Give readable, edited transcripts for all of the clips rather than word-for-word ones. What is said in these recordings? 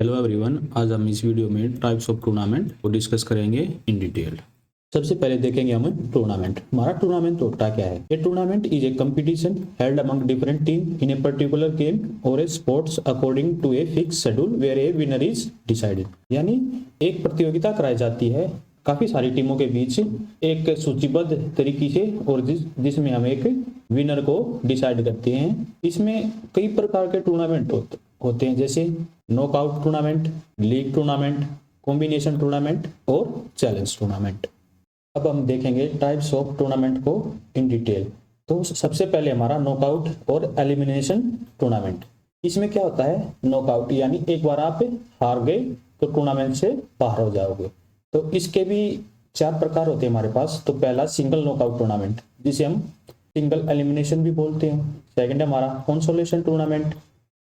Hello everyone, आज हम इस वीडियो में टाइप्स ऑफ टूर्नामेंट को डिस्कस करेंगे इन डिटेल। सबसे पहले देखेंगे हम टूर्नामेंट। हमारा टूर्नामेंट होता क्या है? A tournament is a competition held among different team in a particular game और a sports according to a fix schedule where a winner is decided. यानी एक प्रतियोगिता कराई जाती है काफी सारी टीमों के बीच एक सूचीबद्ध तरीके से और जिसमें हम एक विनर को डिसाइड करते हैं। इसमें कई प्रकार के टूर्नामेंट होते हैं, जैसे knockout tournament, league tournament, combination tournament और चैलेंज टूर्नामेंट। अब हम देखेंगे टाइप्स ऑफ टूर्नामेंट को इन डिटेल। तो सबसे पहले हमारा नॉकआउट और एलिमिनेशन टूर्नामेंट। इसमें क्या होता है? नॉकआउट यानी एक बार आप हार गए तो टूर्नामेंट से बाहर हो जाओगे। तो इसके भी 4 प्रकार होते हैं हमारे पास। तो पहला सिंगल नॉकआउट टूर्नामेंट, जिसे हम सिंगल एलिमिनेशन भी बोलते हैं। सेकंड है हमारा कंसोलेशन टूर्नामेंट,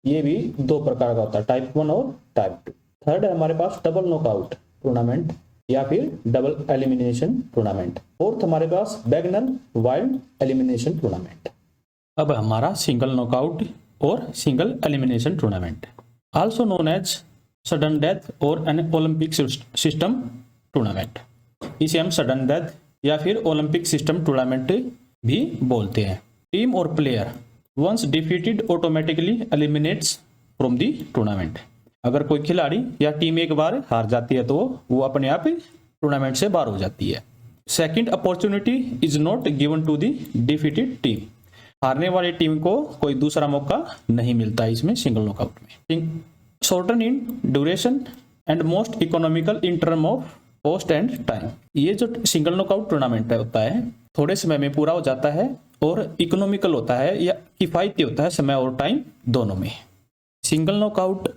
ये भी 2 प्रकार का होता है, टाइप 1 और टाइप 2। थर्ड है हमारे पास डबल नॉकआउट टूर्नामेंट या फिर डबल एलिमिनेशन टूर्नामेंट। फोर्थ हमारे पास बैगनर वाइल्ड एलिमिनेशन टूर्नामेंट। अब हमारा सिंगल नॉकआउट और single elimination tournament, also known as sudden death और एन ओलंपिक सिस्टम टूर्नामेंट। इसे हम सडन डेथ या फिर ओलंपिक सिस्टम टूर्नामेंट भी बोलते हैं। टीम और player once defeated automatically eliminates from the tournament. अगर कोई खिलाड़ी या टीम एक बार हार जाती है तो वो अपने आप टूर्नामेंट से बाहर हो जाती है। Second opportunity is not given to the defeated team. हारने वाली टीम को कोई दूसरा मौका नहीं मिलता इसमें सिंगल नॉकआउट में। Shorten in duration and most economical in term of cost and time. ये जो सिंगल नॉकआउट टूर्नामेंट होता है थोड़े समय में पूरा हो जाता है और इकोनॉमिकल होता है या किफायती होता है, समय और टाइम दोनों में। सिंगल नॉकआउट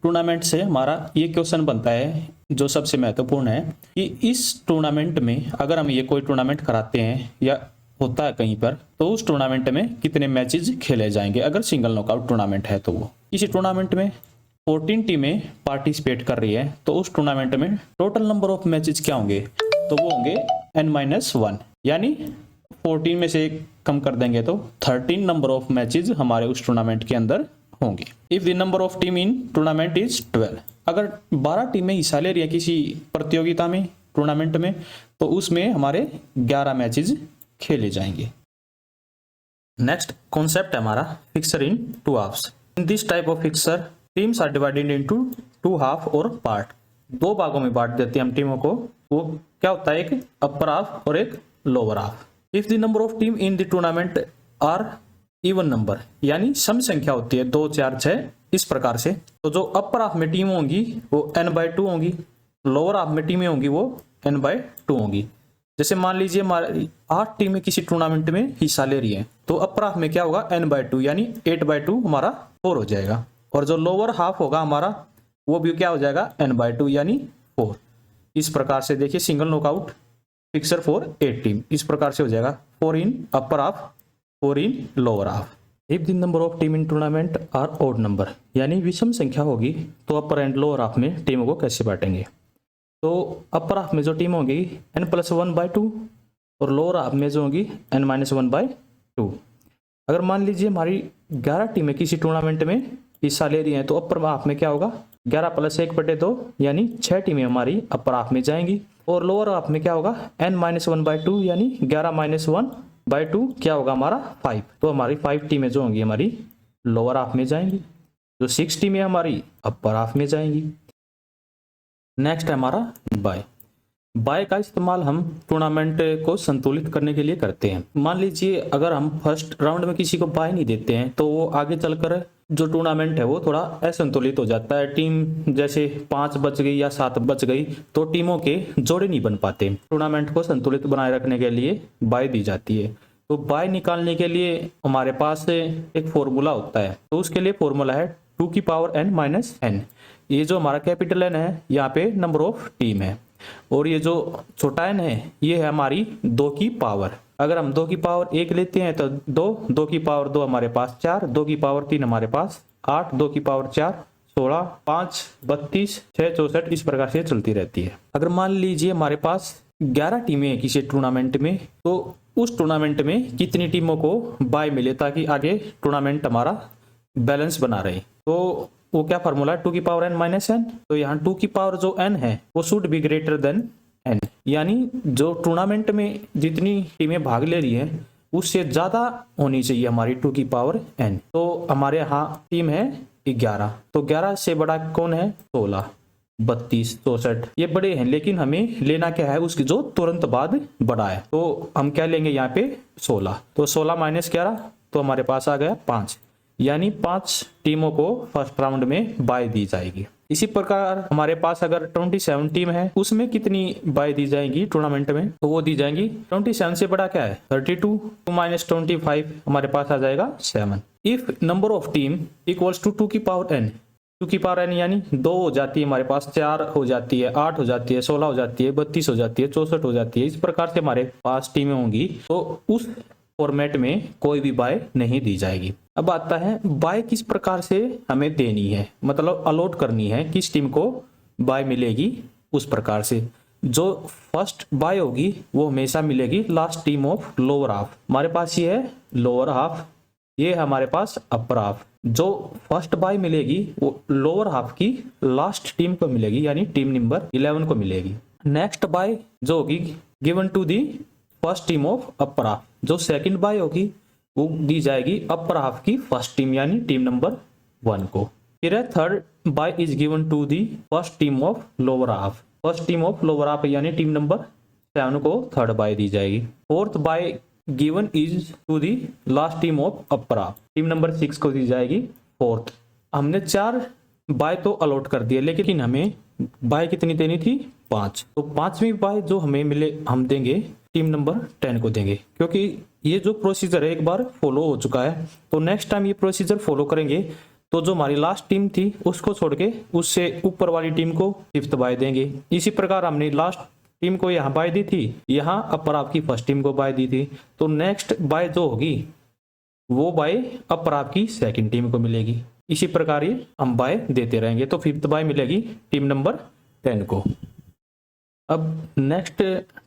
टूर्नामेंट से हमारा ये क्वेश्चन बनता है जो सबसे महत्वपूर्ण है कि इस टूर्नामेंट में अगर हम ये कोई टूर्नामेंट कराते हैं या होता है कहीं पर, तो उस टूर्नामेंट में कितने मैचेस खेले जाएंगे। अगर सिंगल नॉकआउट टूर्नामेंट है तो वो इसी टूर्नामेंट में 14 टीमें पार्टिसिपेट कर रही है, तो उस टूर्नामेंट में टोटल नंबर ऑफ मैचेस क्या होंगे? तो वो होंगे n-1, यानी 14 में से कम कर देंगे तो 13 नंबर ऑफ मैचेस हमारे उस टूर्नामेंट के अंदर होंगे। If the number of team in tournament is 12, अगर 12 टीमें हिस्सा ले रही है किसी प्रतियोगिता में, टूर्नामेंट में, तो उसमें हमारे 11 मैचेस खेले जाएंगे। नेक्स्ट कॉन्सेप्ट है हमारा fixture in 2 halves. In this type of fixture teams are divided into 2 half और पार्ट। 2 भागों में बांट देते हैं हम टीमों को। वो क्या होता है? एक अपर हाफ और एक lower half. If the number of team in the tournament are even number, यानी सम संख्या होती है 2, 4, 6 इस प्रकार से, तो जो अपर हाफ में टीम होंगी वो n/2 होंगी, लोअर हाफ में टीमें होंगी वो n/2 होंगी। जैसे मान लीजिए हमारी 8 टीमें किसी टूर्नामेंट में हिस्सा ले रही है, तो अपर हाफ में क्या होगा? n/2 यानी 8/2 हमारा 4 हो जाएगा, और जो लोअर हाफ होगा हमारा वो भी क्या हो जाएगा? n/2 यानी 4। इस प्रकार से देखिए single knockout fixer for 8 team इस प्रकार से हो जाएगा 4 in upper half, 4 in lower half. If the number of team in tournament are odd number, यानी विषम संख्या होगी, तो अपर एंड लोअर हाफ में टीमों को कैसे बांटेंगे? तो अपर हाफ में जो टीम होगी n+1/2 और लोअर हाफ में जो होगी n-1/2। अगर मान लीजिए हमारी 11 टीमें किसी टूर्नामेंट में हिस्सा ले रही हैं, तो अपर हाफ में क्या होगा? 11 + 1/2 यानी 6 टीमें हमारी अपर हाफ में जाएंगी, और लोअर हाफ में क्या होगा? n-1/2 यानी 11-1/2 क्या होगा हमारा? 5। तो हमारी 5 टीमें जो होंगी हमारी लोअर हाफ में जाएंगी, जो 6 टीमें हमारी अपर हाफ में जाएंगी। नेक्स्ट है हमारा बाय। बाय का इस्तेमाल हम टूर्नामेंट को संतुलित करने के लिए करते हैं। मान लीजिए अगर हम फर्स्ट राउंड में किसी को बाय नहीं देते हैं, तो वो आगे चलकर जो टूर्नामेंट है वो थोड़ा असंतुलित हो जाता है। टीम जैसे 5 बच गई या 7 बच गई, तो टीमों के जोड़े नहीं बन पाते। टूर्नामेंट को संतुलित बनाए रखने के लिए बाय दी जाती है। तो बाय निकालने के लिए हमारे पास एक फॉर्मूला होता है, तो उसके लिए फॉर्मूला है 2n-n। ये जो हमारा कैपिटल N है, यहाँ पे नंबर ऑफ टीम है, और ये जो छोटा n है ये है हमारी 2 की पावर। अगर हम 2 की पावर 1 लेते हैं तो 2 की पावर 2 हमारे पास 4, 2 की पावर 3 हमारे पास 8, 2 की पावर 4 16, 5 32, 6 64 इस प्रकार से चलती रहती है। अगर मान लीजिए हमारे पास 11 टीमें हैं किसी टूर्नामेंट में, तो उस टूर्नामेंट में कितनी टीमों को बाय मिले ताकि आगे टूर्नामेंट हमारा बैलेंस बना रहे। तो वो क्या फार्मूला है, 2 की पावर n माइनस एन। तो यहाँ 2 की पावर जो n है वो should be greater than n, यानी जो टूर्नामेंट में जितनी टीमें भाग ले रही है उससे ज्यादा होनी चाहिए हमारी 2 की पावर n। तो हमारे यहाँ टीम है 11, तो 11 से बड़ा कौन है, 16, 32, 64, ये बड़े हैं, लेकिन हमें लेना क्या है, उसकी जो तुरंत बाद बड़ा है। तो हम क्या लेंगे यहाँ पे 16, तो 16 माइनस 11, तो हमारे पास आ गया 5, यानी 5 टीमों को फर्स्ट राउंड में बाय दी जाएगी। इसी प्रकार हमारे पास अगर 27 टीम है उसमें कितनी बाय दी जाएंगी टूर्नामेंट में, तो वो दी जाएंगी 27 से बड़ा क्या है 32, माइनस 25 हमारे पास आ जाएगा 7। If number of team equals to 2 की पावर n, 2 की पावर n यानी 2 हो जाती है हमारे पास, 4 हो जाती है, 8 हो जाती है, 16 हो जाती है, 32 हो जाती है, 64 हो जाती है, इस प्रकार से हमारे पास टीमें होंगी, तो उस फॉर्मेट में कोई भी बाय नहीं दी जाएगी। अब आता है बाय किस प्रकार से हमें देनी है, मतलब अलॉट करनी है, किस टीम को बाय मिलेगी उस प्रकार से। जो फर्स्ट बाय होगी वो हमेशा मिलेगी last team of lower half. हमारे पास ये है लोअर हाफ, ये हमारे पास अपर हाफ। जो फर्स्ट बाय मिलेगी वो लोअर हाफ की लास्ट टीम को मिलेगी, यानी टीम नंबर 11 को मिलेगी। नेक्स्ट बाय जो होगी given to the first team of upper half, जो सेकंड बाय होगी वो दी जाएगी अपर हाफ की फर्स्ट टीम यानी टीम नंबर 1 को। फिर है third bye is given to the first team of lower half, first team of lower half यानी टीम नंबर 7 को थर्ड बाय दी जाएगी। Fourth bye given is to the last team of upper half, team number 6 को दी जाएगी fourth. हमने 4 bye तो allot कर दिए, लेकिन हमें बाय कितनी देनी थी 5, तो 5वीं बाय जो हमें मिले हम देंगे टीम नंबर 10 को देंगे, क्योंकि ये जो प्रोसीजर है एक बार फॉलो हो चुका है, तो नेक्स्ट टाइम ये प्रोसीजर फॉलो करेंगे तो जो हमारी लास्ट टीम थी उसको छोड़ के उससे ऊपर वाली टीम को 5th बाय देंगे। इसी प्रकार हमने लास्ट टीम को यहाँ बाय दी थी, यहाँ अपर हाफ की फर्स्ट टीम को बाय दी थी, तो नेक्स्ट बाय जो होगी वो बाय अपर हाफ की सेकंड टीम को मिलेगी। इसी प्रकार ये हम बाय देते रहेंगे, तो 5th बाय मिलेगी टीम नंबर 10 को। अब नेक्स्ट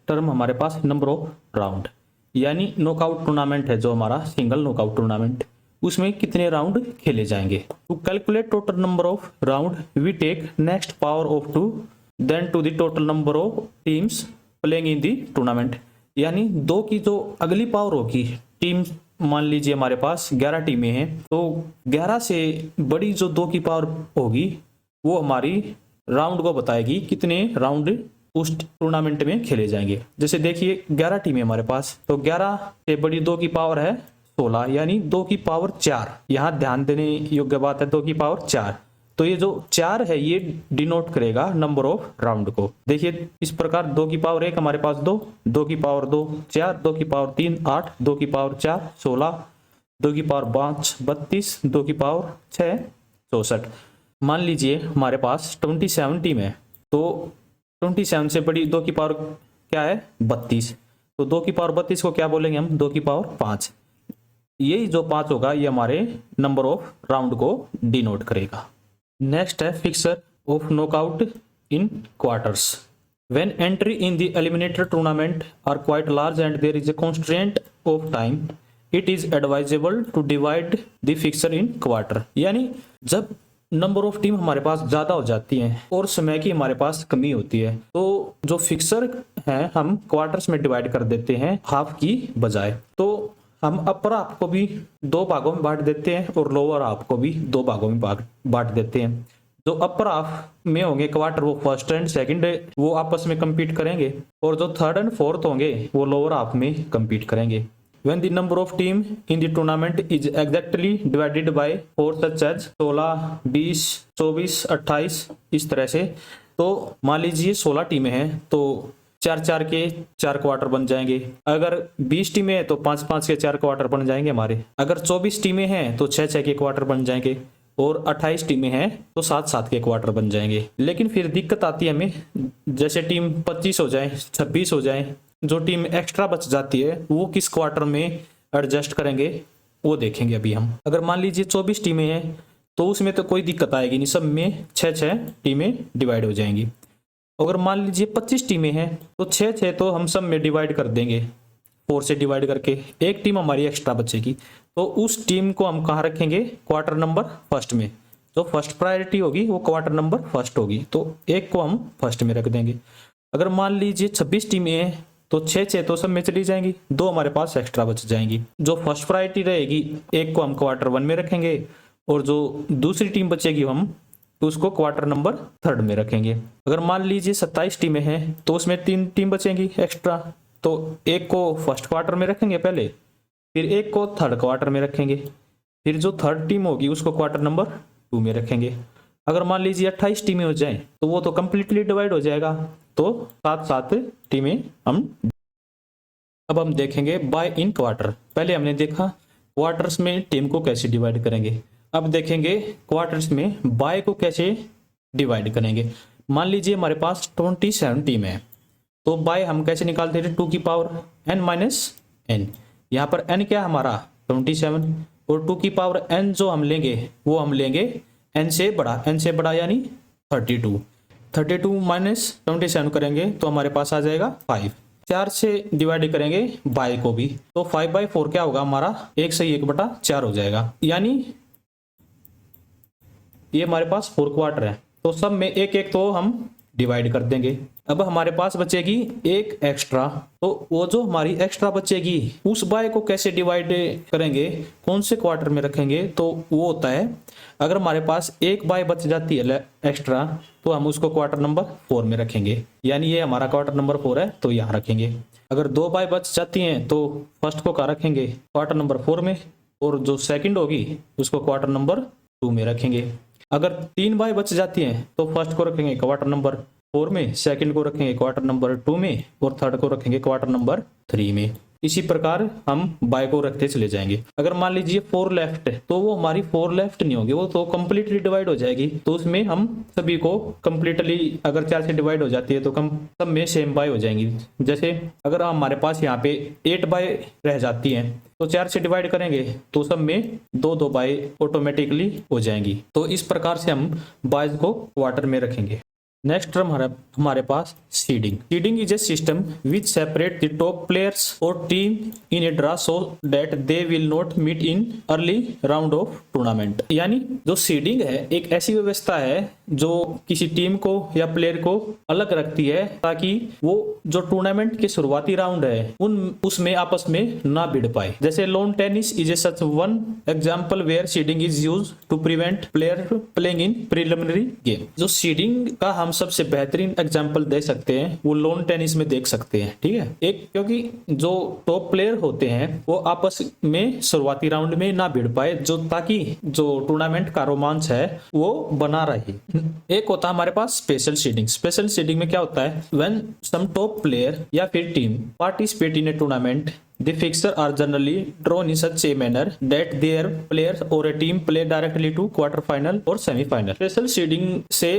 टर्म हमारे पास नंबर ऑफ राउंड, यानी नॉकआउट टूर्नामेंट है जो हमारा सिंगल नॉकआउट टूर्नामेंट, उसमें कितने राउंड खेले जाएंगे। To calculate total number of round we take next power of 2 then to the total number of teams playing in the tournament, यानी 2 की जो अगली पावर होगी टीम, मान लीजिए हमारे पास 11 टीमें हैं, तो 11 से बड़ी जो 2 की पावर होगी वो हमारी राउंड को बताएगी कितने राउंड उस टूर्नामेंट में खेले जाएंगे। जैसे देखिए 11 टीमें हमारे पास, तो 11 से बड़ी 2 की पावर है 16, यानी 2 की पावर 4, यहाँ ध्यान देने योग्य बात है 2 की पावर 4, तो ये जो 4 है ये डिनोट करेगा नंबर ऑफ राउंड को। देखिए इस प्रकार 2 की पावर 1 हमारे पास 2, 2 की पावर 2 4, 2 की पावर 3 8, 2 की पावर 4 16, 2 की पावर 5 32, 2 की पावर 6 64। मान लीजिए हमारे पास 27 टीम है, तो 27 से बड़ी 2 की पावर क्या है 32, तो 2 की पावर 32 को क्या बोलेंगे हम 2 की पावर 5। यही जो 5 होगा ये हमारे नंबर ऑफ राउंड को डिनोट करेगा। नेक्स्ट है fixture of knockout in quarters. When entry in the eliminator tournament are quite large and there is a constraint of time, it is advisable to divide the fixture in quarter, यानी जब number of team हमारे पास ज्यादा हो जाती हैं और समय की हमारे पास कमी होती है, तो जो फिक्सर है हम क्वार्टर्स में डिवाइड कर देते हैं हाफ की बजाय। तो हम अपर हाफ को भी 2 भागों में बांट देते हैं और लोअर हाफ को भी 2 भागों में बांट देते हैं। जो अपर हाफ में होंगे क्वार्टर वो फर्स्ट एंड सेकंड वो आपस में compete करेंगे, और जो थर्ड एंड फोर्थ होंगे वो लोअर हाफ में compete करेंगे। When the number of team in the tournament is exactly divided by 4 such as 16, 20, 24, 28 इस तरह से, तो मान लीजिए 16 टीमें हैं तो 4-4 के 4 क्वार्टर बन जाएंगे। अगर 20 टीमें हैं तो 5-5 के 4 क्वार्टर बन जाएंगे हमारे। अगर 24 टीमें हैं तो 6-6 के क्वार्टर बन जाएंगे, और 28 टीमें हैं तो 7-7 के क्वार्टर बन जाएंगे। लेकिन फिर दिक्कत आती है हमें, जैसे टीम 25 हो जाए 26 हो जाए, जो टीम एक्स्ट्रा बच जाती है वो किस क्वार्टर में एडजस्ट करेंगे वो देखेंगे अभी हम। अगर मान लीजिए 24 टीमें हैं तो उसमें तो कोई दिक्कत आएगी नहीं, सब में 6-6 टीमें डिवाइड हो जाएंगी। अगर मान लीजिए 25 टीमें हैं तो 6-6 तो हम सब में डिवाइड कर देंगे, 4 से डिवाइड करके एक टीम हमारी एक्स्ट्रा बचेगी, तो उस टीम को हम कहाँ रखेंगे क्वार्टर नंबर फर्स्ट में। जो फर्स्ट प्रायोरिटी होगी वो क्वार्टर नंबर फर्स्ट होगी, तो एक को हम फर्स्ट में रख देंगे। अगर मान लीजिए 26 टीमें हैं तो 6 तो सब में चली जाएंगी, 2 हमारे पास एक्स्ट्रा बच जाएंगी। जो फर्स्ट प्रायोरिटी रहेगी एक को हम क्वार्टर 1 में रखेंगे और जो दूसरी टीम बचेगी हम उसको क्वार्टर नंबर 3 में रखेंगे। अगर मान लीजिए 27 टीमें हैं तो उसमें 3 टीम बचेंगी एक्स्ट्रा, तो एक को फर्स्ट क्वार्टर में रखेंगे पहले, फिर एक को थर्ड क्वार्टर में रखेंगे, फिर जो थर्ड टीम होगी उसको क्वार्टर नंबर 2 में रखेंगे। अगर मान लीजिए 28 टीमें हो जाएं तो वो तो कंप्लीटली डिवाइड हो जाएगा, तो 7 टीमें अब हम देखेंगे बाय इन क्वार्टर। पहले हमने देखा क्वार्टर्स में टीम को कैसे डिवाइड करेंगे, अब देखेंगे क्वार्टर्स में बाय को कैसे डिवाइड करेंगे। मान लीजिए हमारे पास 27 टीम है, तो बाय हम कैसे निकालते हैं 2 की पावर n माइनस n। यहाँ पर n क्या हमारा 27 और 2 की पावर n जो हम लेंगे वो हम लेंगे n से बड़ा यानी 32 माइनस 27 करेंगे तो हमारे पास आ जाएगा 5। 4 से डिवाइड करेंगे बाय को भी, तो 5/4 क्या होगा हमारा 1/1/4 हो जाएगा, यानी ये हमारे पास 4 क्वार्टर है। तो सब में एक एक तो हम डिवाइड कर देंगे। अब हमारे पास बचेगी एक एक्स्ट्रा, तो वो जो हमारी एक्स्ट्रा बचेगी उस बाय को कैसे डिवाइड करेंगे, कौन से क्वार्टर में रखेंगे, तो वो होता है अगर हमारे पास एक बाय बच जाती है एक्स्ट्रा तो हम उसको क्वार्टर नंबर 4 में रखेंगे, यानी ये हमारा क्वार्टर नंबर 4 है तो यहाँ रखेंगे। अगर 2 बाय बच जाती हैं तो फर्स्ट को कहाँ रखेंगे क्वार्टर नंबर 4 में, और जो सेकंड होगी उसको क्वार्टर नंबर 2 में रखेंगे। अगर 3 बाय बच जाती हैं तो फर्स्ट को रखेंगे क्वार्टर नंबर 4 में, सेकंड को रखेंगे क्वार्टर नंबर 2 में और थर्ड को रखेंगे क्वार्टर नंबर 3 में। इसी प्रकार हम बाय को रखते चले जाएंगे। अगर मान लीजिए 4 लेफ्ट है तो वो हमारी 4 लेफ्ट नहीं होगी, वो तो कंप्लीटली डिवाइड हो जाएगी, तो उसमें हम सभी को कंप्लीटली अगर 4 से डिवाइड हो जाती है तो सब में सेम बाय हो जाएंगी। जैसे अगर हमारे पास यहाँ पे 8 बाय रह जाती हैं तो 4 से डिवाइड करेंगे तो सब में 2 बाय ऑटोमेटिकली हो जाएंगी। तो इस प्रकार से हम बायज को क्वार्टर में रखेंगे। नेक्स्ट टर्म हमारे पास seeding is a system which separate the top players और team in a draw so that they will not meet in early round of tournament. यानी जो सीडिंग है एक ऐसी व्यवस्था है जो किसी टीम को या प्लेयर को अलग रखती है ताकि वो जो टूर्नामेंट के शुरुआती राउंड है उसमें आपस में ना भिड़ पाए। जैसे lawn tennis is a such one example where seeding is used to prevent player playing in preliminary game. जो सीडिंग का हम सबसे बेहतरीन एग्जांपल दे सकते हैं वो लॉन टेनिस में देख सकते हैं, ठीक है। एक क्योंकि जो टॉप प्लेयर होते हैं वो आपस में शुरुआती राउंड में ना भिड़ पाए, जो ताकि जो टूर्नामेंट का रोमांच है वो बना रहे। एक होता है हमारे पास स्पेशल सीडिंग में क्या होता है, व्हेन सम टॉप प्लेयर या फिर team participate in A tournament the fixture are generally drawn in such a manner that their players or a team play directly to quarter final और semi final। Special seeding से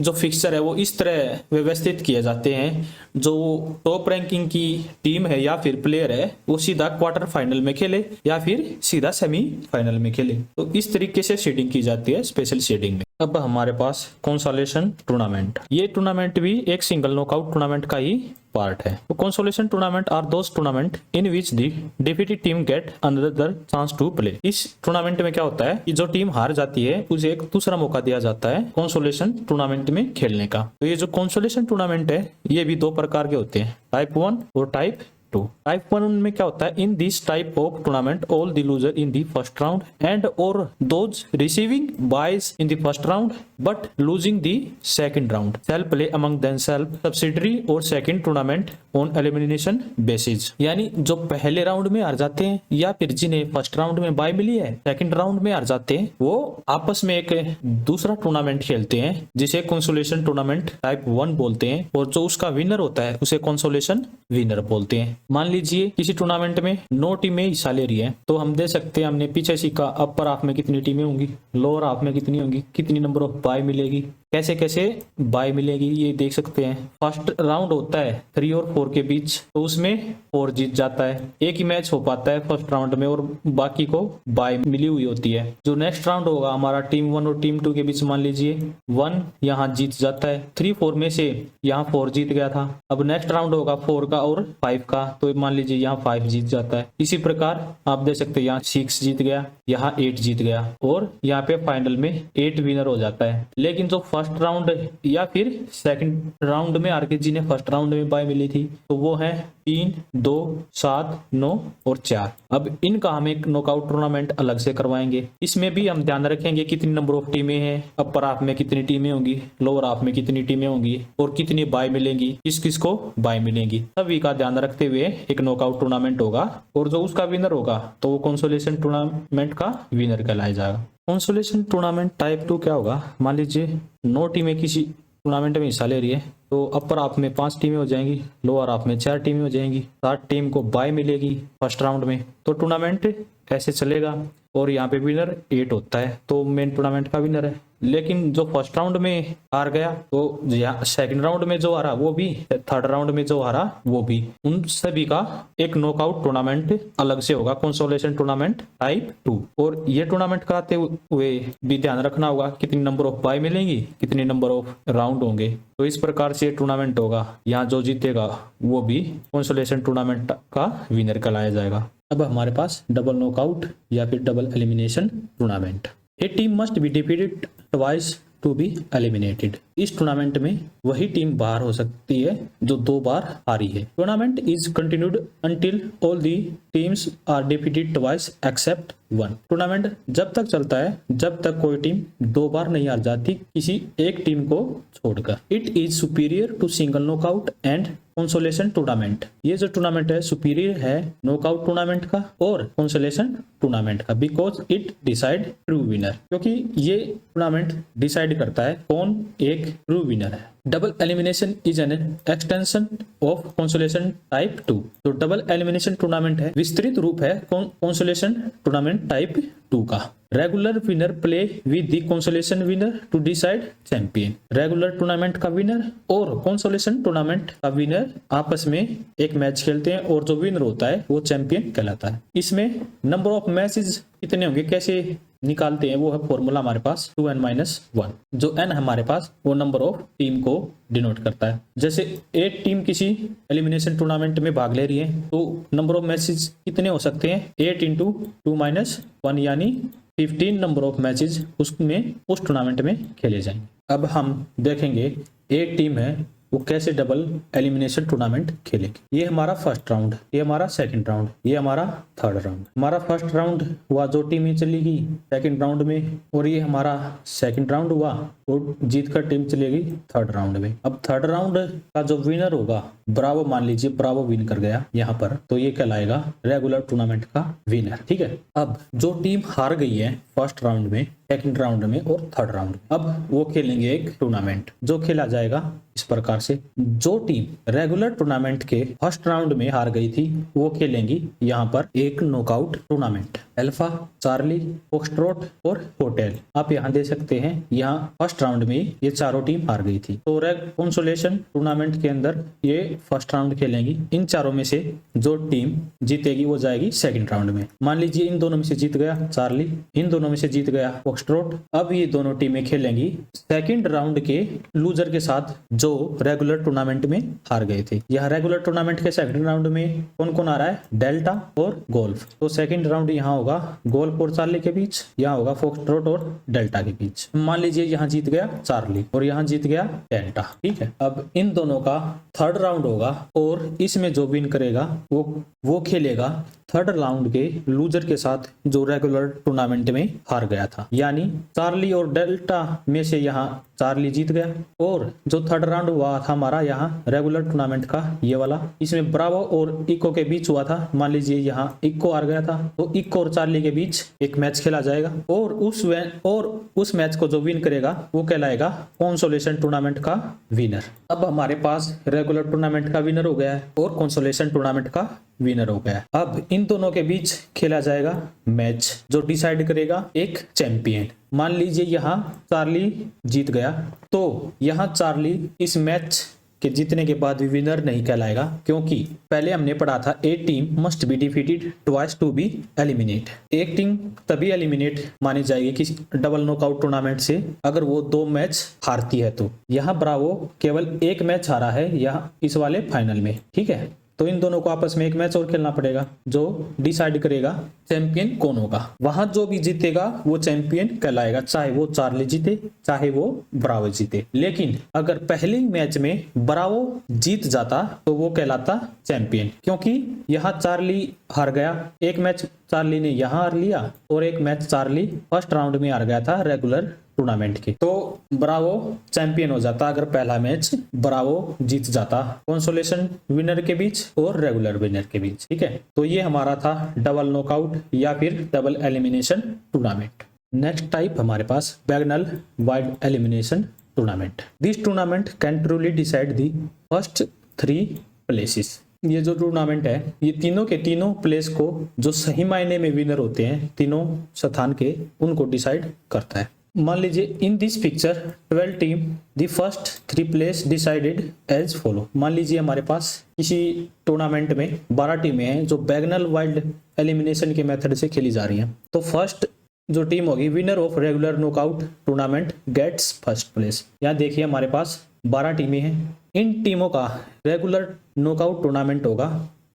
जो fixture है वो इस तरह व्यवस्थित किए जाते हैं, जो टॉप रैंकिंग की टीम है या फिर प्लेयर है वो सीधा क्वार्टर फाइनल में खेले या फिर सीधा सेमी फाइनल में खेले। तो इस तरीके से सीडिंग की जाती है स्पेशल सीडिंग में। अब हमारे पास कंसोलेशन टूर्नामेंट, ये टूर्नामेंट भी एक सिंगल नॉकआउट टूर्नामेंट का ही पार्ट है। तो consolation tournament are those tournament in which the defeated team get another chance to play. इस टूर्नामेंट में क्या होता है कि जो टीम हार जाती है उसे एक दूसरा मौका दिया जाता है कंसोलेशन टूर्नामेंट में खेलने का। तो ये जो कंसोलेशन टूर्नामेंट है ये भी 2 प्रकार के होते हैं, टाइप 1 और टाइप 2। टाइप 1 में क्या होता है, in this type of tournament all the loser in the first round end और those receiving byes in the first round but losing the second round shall play among themselves subsidiary और second tournament on elimination basis. यानी जो पहले round में हार जाते हैं या फिर जिन्हें फर्स्ट राउंड में बाय मिली है सेकंड राउंड में हार जाते हैं वो आपस में एक दूसरा टूर्नामेंट खेलते हैं जिसे कंसोलेशन टूर्नामेंट टाइप 1 बोलते हैं, और जो उसका विनर होता है उसे कंसोलेशन विनर बोलते हैं। मान लीजिए किसी टूर्नामेंट में 9 टीमें हिस्सा ले रही है तो हम दे सकते हैं, हमने पीछे सीखा अपर हाफ में कितनी टीमें होंगी, लोअर हाफ में कितनी होंगी, कितनी नंबर ऑफ बाय मिलेगी, कैसे कैसे बाय मिलेगी ये देख सकते हैं। फर्स्ट राउंड होता है 3 और 4 के बीच, तो उसमें 4 जीत जाता है। एक ही मैच हो पाता है फर्स्ट राउंड में और बाकी को बाय मिली हुई होती है। जो नेक्स्ट राउंड होगा हमारा टीम 1 और टीम 2 के बीच, मान लीजिए 1 यहाँ जीत जाता है। 3 4 में से यहाँ 4 जीत गया था। अब नेक्स्ट राउंड होगा 4 का और 5 का, तो मान लीजिए यहाँ 5 जीत जाता है। इसी प्रकार आप देख सकते हैं यहाँ 6 जीत गया, यहाँ 8 जीत गया और यहाँ पे फाइनल में 8 विनर हो जाता है। लेकिन जो फर्स्ट राउंड या फिर सेकंड राउंड में आरकेजी ने फर्स्ट राउंड में बाय मिली थी, तो वो है 3 2 7 9 और 4। अब इनका हम एक नॉकआउट टूर्नामेंट अलग से करवाएंगे। इसमें भी हम ध्यान रखेंगे कितनी नंबर ऑफ टीमें हैं, अपर हाफ में कितनी टीमें होंगी, लोअर हाफ में कितनी टीमें होंगी और कितनी बाय मिलेंगी, किस किस को बाय मिलेंगी, सभी का ध्यान रखते हुए एक नॉकआउट टूर्नामेंट होगा। और जो उसका विनर होगा तो वो कंसोलेशन टूर्नामेंट का विनर कहलाया जाएगा। कंसोलेशन टूर्नामेंट टाइप 2 क्या होगा, मान लीजिए 9 टीमें किसी टूर्नामेंट में हिस्सा ले रही है, तो अपर हाफ में 5 टीमें हो जाएंगी, लोअर हाफ में 4 टीमें हो जाएंगी। 7 टीम को बाय मिलेगी फर्स्ट राउंड में, तो टूर्नामेंट ऐसे चलेगा। और यहाँ पे विनर 8 होता है, तो मेन टूर्नामेंट का विनर है। लेकिन जो फर्स्ट राउंड में हार गया, तो यहाँ सेकंड राउंड में जो हारा वो भी, थर्ड राउंड में जो हारा वो भी, उन सभी का एक नॉकआउट टूर्नामेंट अलग से होगा, कंसोलेशन टूर्नामेंट टाइप 2। और ये टूर्नामेंट कराते हुए भी ध्यान रखना होगा कितनी नंबर ऑफ बाय मिलेंगी, कितनी नंबर ऑफ राउंड होंगे। तो इस प्रकार से टूर्नामेंट होगा। यहाँ जो जीतेगा वो भी कंसोलेशन टूर्नामेंट का विनर कहलाया जाएगा। अब हमारे पास डबल नॉकआउट या फिर double elimination tournament. A team must be defeated twice to be eliminated. इस टूर्नामेंट में वही टीम बाहर हो सकती है जो 2 बार हारी है। Tournament is continued until all the teams are defeated twice except 1। Tournament जब तक चलता है जब तक कोई टीम 2 बार नहीं हार जाती किसी एक टीम को छोड़कर। It is superior to single knockout and consolation tournament. ये जो टूर्नामेंट है सुपीरियर है नॉकआउट टूर्नामेंट का और कंसोलेशन टूर्नामेंट का, because it decide true winner, क्योंकि ये टूर्नामेंट डिसाइड करता है कौन एक ट्रू विनर है। Double elimination is an extension of consolation type 2। तो डबल एलिमिनेशन टूर्नामेंट है, विस्तृत रूप है कंसोलेशन टूर्नामेंट टाइप 2 का। Regular winner play with the consolation winner to decide champion. Regular tournament का विनर और कंसोलेशन टूर्नामेंट का विनर आपस में एक मैच खेलते हैं और जो विनर होता है वो चैंपियन कहलाता है। इसमें नंबर ऑफ मैचेस कितने होंगे, कैसे निकालते हैं, वो है फॉर्मूला हमारे पास 2n-1। जो n हमारे पास वो नंबर ऑफ टीम को डिनोट करता है। जैसे 8 टीम किसी एलिमिनेशन टूर्नामेंट में भाग ले रही है, तो नंबर ऑफ मैचेस कितने हो सकते हैं, 8 × 2-1 यानी 15 नंबर ऑफ मैचेस उसमें उस टूर्नामेंट में खेले जाएंगे। अब हम देखेंगे 8 टीम है वो कैसे डबल एलिमिनेशन टूर्नामेंट खेलेंगे। ये हमारा फर्स्ट राउंड, ये हमारा सेकंड राउंड, ये हमारा थर्ड राउंड। हमारा फर्स्ट राउंड हुआ जो टीमें चलेगी सेकंड राउंड में, और ये हमारा सेकंड राउंड हुआ और जीतकर टीम चलेगी थर्ड राउंड में। अब थर्ड राउंड का जो विनर होगा, ब्रावो मान लीजिए ब्रावो विन कर गया यहाँ पर, तो ये कहलाएगा रेगुलर टूर्नामेंट का विनर। ठीक है। अब जो टीम हार गई है फर्स्ट राउंड में, सेकंड राउंड में और थर्ड राउंड में, अब वो खेलेंगे एक टूर्नामेंट जो खेला जाएगा इस प्रकार से। जो टीम रेगुलर टूर्नामेंट के फर्स्ट राउंड में हार गई थी वो खेलेंगी यहाँ पर एक knockout tournament. Alpha, Charlie, foxtrot और होटल आप यहाँ दे सकते हैं। यहाँ फर्स्ट राउंड में ये चारों टीम हार गई थी, तो कंसोलेशन टूर्नामेंट के अंदर ये फर्स्ट राउंड खेलेंगी। इन चारों में से जो टीम जीतेगी वो जाएगी सेकंड राउंड में। मान लीजिए इन दोनों में से जीत गया चार्ली, इन दोनों में से जीत गया फॉक्सट्रॉट। अब ये दोनों टीमें खेलेंगी सेकंड राउंड के लूजर के साथ जो रेगुलर टूर्नामेंट में हार गए थे। यहाँ रेगुलर टूर्नामेंट के सेकंड राउंड में कौन कौन आ रहा है, डेल्टा और गोल्फ। तो सेकंड राउंड यहाँ होगा गोल्फ और चार्ली के बीच, यहाँ होगा फॉक्सट्रॉट और डेल्टा के बीच। मान लीजिए यहाँ जीत गया चार्ली और यहाँ जीत गया डेल्टा। ठीक है। अब इन दोनों का थर्ड राउंड होगा और इसमें जो विन करेगा वो खेलेगा थर्ड राउंड के लूजर के साथ जो रेगुलर टूर्नामेंट में हार गया था। यानी चार्ली और डेल्टा में से यहाँ चार्ली जीत गया, और जो थर्ड राउंड हुआ था हमारा यहाँ रेगुलर टूर्नामेंट का ये वाला, इसमें ब्रावो और इको के बीच हुआ था। मान लीजिए यहाँ इको हार गया था, तो इको और चार्ली के बीच एक मैच खेला जाएगा और उस मैच को जो विन करेगा वो कहलाएगा कंसोलेशन टूर्नामेंट का विनर। अब हमारे पास रेगुलर टूर्नामेंट का विनर हो गया है और कंसोलेशन टूर्नामेंट का विनर हो गया। अब इन दोनों के बीच खेला जाएगा मैच जो डिसाइड करेगा एक चैंपियन। मान लीजिए यहाँ चार्ली जीत गया, तो यहाँ चार्ली इस मैच के जीतने के बाद भी विनर नहीं कहलाएगा, क्योंकि पहले हमने पढ़ा था a team must be defeated twice to be eliminate. एक टीम तभी एलिमिनेट मानी जाएगी कि डबल नॉकआउट टूर्नामेंट से अगर वो 2 मैच हारती है। तो यहाँ ब्रावो केवल 1 मैच हारा है यहाँ इस वाले फाइनल में, ठीक है। तो इन दोनों को आपस में एक मैच और खेलना पड़ेगा जो डिसाइड करेगा चैंपियन कौन होगा। वहां जो भी जीतेगा वो चैंपियन कहलाएगा, चाहे वो चार्ली जीते चाहे वो ब्रावो जीते। लेकिन अगर पहले मैच में ब्रावो जीत जाता तो वो कहलाता चैंपियन, क्योंकि यहाँ चार्ली हार गया। एक मैच चार्ली ने यहाँ हार लिया और एक मैच चार्ली फर्स्ट राउंड में हार गया था रेगुलर टूर्नामेंट के, तो ब्रावो चैंपियन हो जाता अगर पहला मैच ब्रावो जीत जाता कंसोलेशन विनर के बीच और रेगुलर विनर के बीच, ठीक है। तो ये हमारा था डबल नॉकआउट या फिर double elimination tournament. Next type हमारे पास Bagnall wide elimination tournament. This tournament can truly decide the first 3 places. ये जो टूर्नामेंट है ये तीनों के तीनों प्लेस को जो सही मायने में विनर होते हैं तीनों स्थान के, उनको डिसाइड करता है। मान लीजिए in this picture 12 team the first 3 place decided as follow. मान लीजिए हमारे पास किसी टूर्नामेंट में 12 टीमें हैं जो बैगनल वाइल्ड एलिमिनेशन के मेथड से खेली जा रही हैं। तो फर्स्ट जो टीम होगी winner of regular knockout tournament gets first place. यहाँ देखिए हमारे पास 12 टीमें हैं, इन टीमों का रेगुलर नॉकआउट टूर्नामेंट होगा।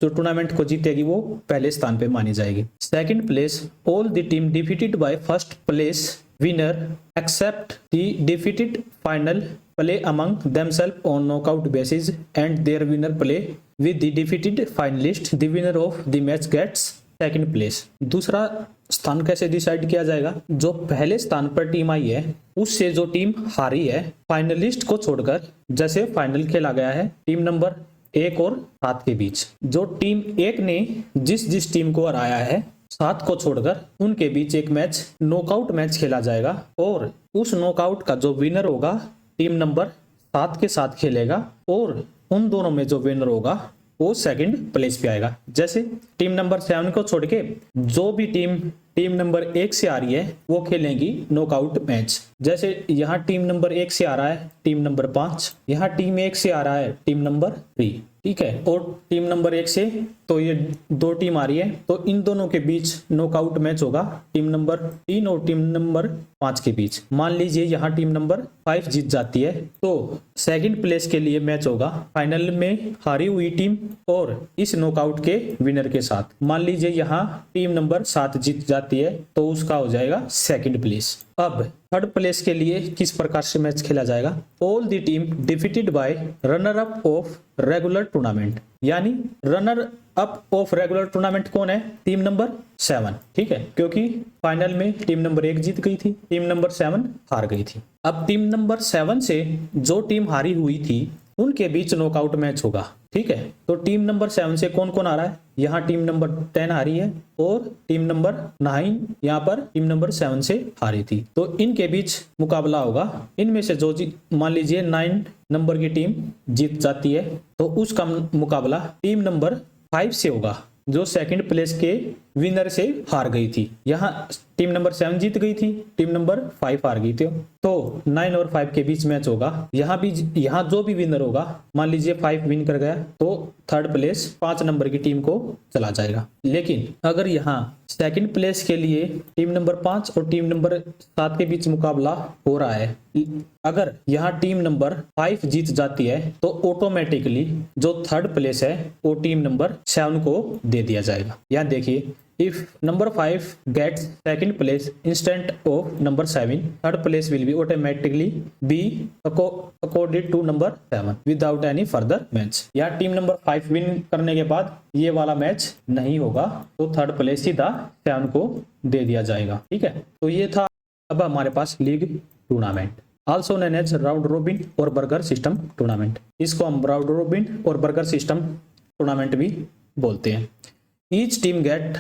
जो टूर्नामेंट को जीतेगी वो पहले स्थान पे मानी जाएगी। Second place all the team defeated by first place winner accept the defeated final play among themselves on knockout basis and their winner play with the defeated finalist. The winner of the match gets second place. दूसरा स्थान कैसे decide किया जाएगा? जो पहले स्थान पर team आई है उससे जो टीम हारी है फाइनलिस्ट को छोड़कर, जैसे फाइनल खेला गया है टीम नंबर 1 और 7 के बीच, जो टीम 1 ने जिस टीम को हराया है 7 को छोड़कर उनके बीच एक मैच नॉकआउट मैच खेला जाएगा और उस नॉकआउट का जो विनर होगा टीम नंबर 7 के साथ खेलेगा और उन दोनों में जो विनर होगा वो सेकंड प्लेस पे आएगा। जैसे टीम नंबर 7 को छोड़ के जो भी टीम नंबर 1 से आ रही है वो खेलेंगी नॉकआउट मैच। जैसे यहाँ टीम नंबर 1 से आ रहा है टीम नंबर 5, यहाँ टीम 1 से आ रहा है टीम नंबर 3, ठीक है, और टीम नंबर 1 से तो ये 2 टीम आ रही है, तो इन दोनों के बीच नॉकआउट मैच होगा टीम नंबर 3 और टीम नंबर 5 के बीच। मान लीजिए यहाँ टीम नंबर 5 जीत जाती है तो सेकंड प्लेस के लिए मैच होगा फाइनल में हारी हुई टीम और इस नॉकआउट के विनर के साथ। मान लीजिए यहाँ टीम नंबर 7 जीत जाती है तो उसका हो जाएगा सेकंड प्लेस। अब थर्ड प्लेस के लिए किस प्रकार से मैच खेला जाएगा? All the team defeated by runner up of regular tournament, यानी runner up of regular tournament कौन है? टीम नंबर 7, ठीक है, क्योंकि फाइनल में टीम नंबर 1 जीत गई थी, टीम नंबर 7 हार गई थी। अब टीम नंबर 7 से जो टीम हारी हुई थी उनके बीच नॉकआउट मैच होगा, ठीक है। तो टीम नंबर 7 से कौन कौन आ रहा है? यहाँ टीम नंबर 10 हारी है और टीम नंबर 9 यहाँ पर टीम नंबर 7 से हारी थी, तो इनके बीच मुकाबला होगा। इनमें से जो मान लीजिए 9 नंबर की टीम जीत जाती है तो उसका मुकाबला टीम नंबर 5 से होगा जो सेकंड प्लेस के विनर से हार गई थी। यहाँ टीम नंबर 7 जीत गई थी, टीम नंबर 5 हार गई थी, तो 9 और 5 के बीच मैच होगा। यहाँ जो भी विनर होगा, मान लीजिए 5 विन कर गया तो थर्ड प्लेस 5 नंबर की टीम को चला जाएगा। लेकिन अगर यहाँ सेकंड प्लेस के लिए टीम नंबर 5 और टीम नंबर 7 के बीच मुकाबला हो रहा है, अगर यहाँ टीम नंबर 5 जीत जाती है तो ऑटोमेटिकली जो थर्ड प्लेस है वो टीम नंबर 7 को दे दिया जाएगा। यहाँ देखिए, if number 5 gets second place instead of number 7, third place will be automatically be accorded to number 7 without any further match। या टीम नंबर 5 विन करने के बाद ये वाला मैच नहीं होगा तो थर्ड प्लेस सीधा 7 को दे दिया जाएगा, ठीक है। तो ये था अब हमारे पास league tournament, also known as round robin और बर्गर सिस्टम टूर्नामेंट। इसको हम राउंड रोबिन और बर्गर सिस्टम टूर्नामेंट भी बोलते हैं। Each team get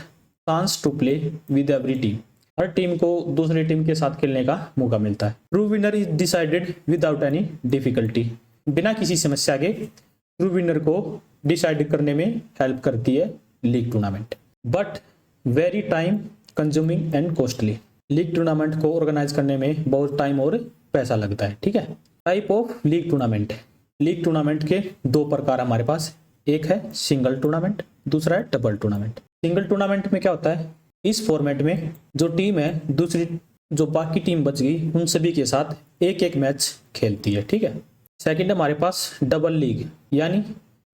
chance to play with every team, हर टीम को दूसरी टीम के साथ खेलने का मौका मिलता है। True winner is decided without any difficulty, बिना किसी समस्या के ट्रू विनर को डिसाइड करने में हेल्प करती है league tournament, but very time consuming and costly. League tournament को ऑर्गेनाइज करने में बहुत टाइम और पैसा लगता है, ठीक है। Type of league tournament, league tournament के दो प्रकार हमारे पास, एक है सिंगल टूर्नामेंट, दूसरा है डबल टूर्नामेंट। सिंगल टूर्नामेंट में क्या होता है, इस फॉर्मेट में जो टीम है दूसरी जो बाकी टीम बच गई उन सभी के साथ एक एक मैच खेलती है, ठीक है। सेकंड हमारे पास डबल लीग, यानी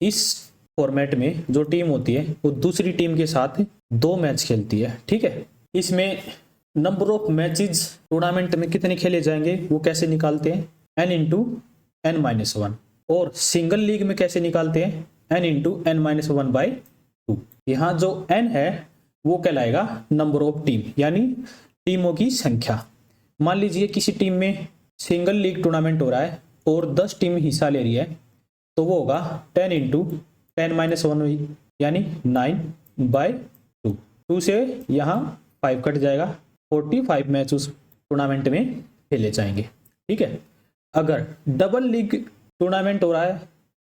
इस फॉर्मेट में जो टीम होती है वो दूसरी टीम के साथ दो मैच खेलती है, ठीक है। इसमें नंबर ऑफ मैचेस टूर्नामेंट में कितने खेले जाएंगे वो कैसे निकालते हैं, n into n minus one. और सिंगल लीग में कैसे निकालते हैं, n into n minus one by two. यहाँ जो n है वो कहलाएगा नंबर ऑफ टीम, यानी टीमों की संख्या। मान लीजिए किसी टीम में सिंगल लीग टूर्नामेंट हो रहा है और 10 टीम हिस्सा ले रही है, तो वो होगा 10 इंटू 10 माइनस वन, यानी 9 बाई 2। 2 से यहाँ 5 कट जाएगा, 45 मैच उस टूर्नामेंट में खेले जाएंगे, ठीक है। अगर डबल लीग टूर्नामेंट हो रहा है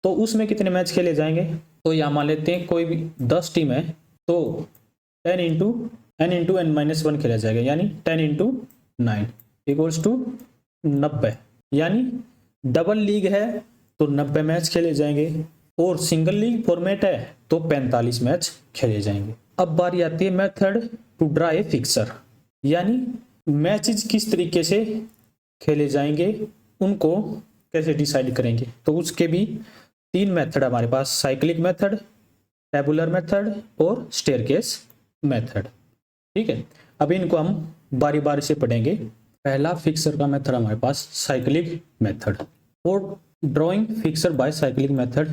तो उसमें कितने मैच खेले जाएंगे, तो यहाँ मान लेते हैं कोई भी 10 टीम है तो 10 इंटू एन माइनस वन खेला जाएगा, यानी 10 इंटू 9 इक्वल्स टू 90। यानी डबल लीग है तो 90 मैच खेले जाएंगे और सिंगल लीग फॉर्मेट है तो 45 मैच खेले जाएंगे। अब बारी आती है method to draw a fixture, यानी मैचेस किस तरीके से खेले जाएंगे उनको कैसे डिसाइड करेंगे। तो उसके भी 3 मेथड हमारे पास, साइक्लिक मेथड, टेबुलर मेथड और स्टेयरकेस मेथड, ठीक है। अब इनको हम बारी बारी से पढ़ेंगे। पहला फिक्सर का मेथड हमारे पास cyclic method. For drawing fixer by cyclic method,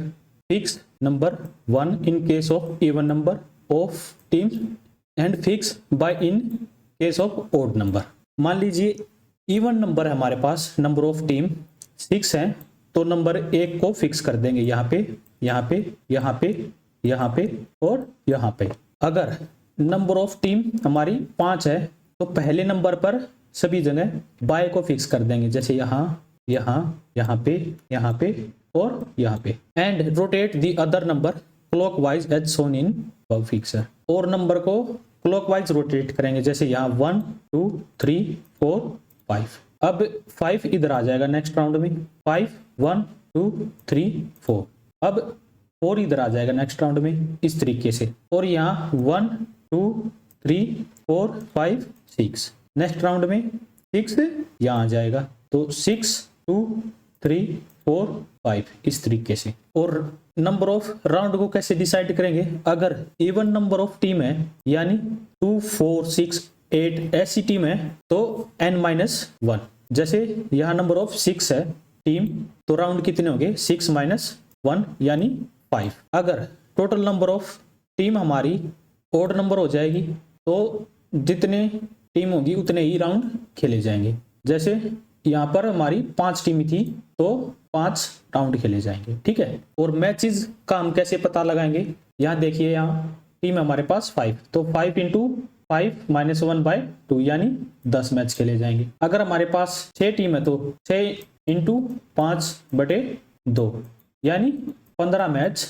fix number 1 in case of even number of teams and fix bye in case of odd number. मान लीजिए इवन नंबर है हमारे पास, नंबर ऑफ टीम 6 है, तो number 1 को fix कर देंगे यहाँ पे, यहाँ पे, यहाँ पे, यहाँ पे और यहाँ पे। अगर नंबर ऑफ टीम हमारी 5 है तो पहले नंबर पर सभी जगह बाय को फिक्स कर देंगे, जैसे यहाँ, यहाँ, यहाँ पे, यहाँ पे और यहाँ पे। And rotate the other number clockwise as shown in fixture. और नंबर को क्लॉकवाइज रोटेट करेंगे, जैसे यहाँ 1 2 3 4 5। अब 5 इधर आ जाएगा नेक्स्ट राउंड में, 5 1 2 3 4। अब 4 इधर आ जाएगा नेक्स्ट राउंड में इस तरीके से। और यहाँ 1 2 3 4 5 6। नेक्स्ट राउंड में 6 यहाँ आ जाएगा, तो 6 2 3 4 5 इस तरीके से। और नंबर ऑफ राउंड को कैसे डिसाइड करेंगे, अगर इवन नंबर ऑफ टीम है यानी 2 4 6 8 ऐसी टीम है तो n-1। जैसे यहाँ नंबर ऑफ 6 है टीम, तो राउंड कितने होंगे 6 - 1 यानी 5। अगर टोटल नंबर ऑफ टीम हमारी ओड नंबर हो जाएगी तो जितने टीम होगी उतने ही राउंड खेले जाएंगे। जैसे यहाँ पर हमारी 5 टीम थी तो 5 राउंड खेले जाएंगे, ठीक है। और मैचेस का हम कैसे पता लगाएंगे, यहाँ देखिए, यहाँ टीम हमारे पास 5, तो 5 इंटू 5 - 1/2 यानी 10 मैच खेले जाएंगे। अगर हमारे पास 6 टीम है तो 6 इंटू 5/2 यानी 15 मैच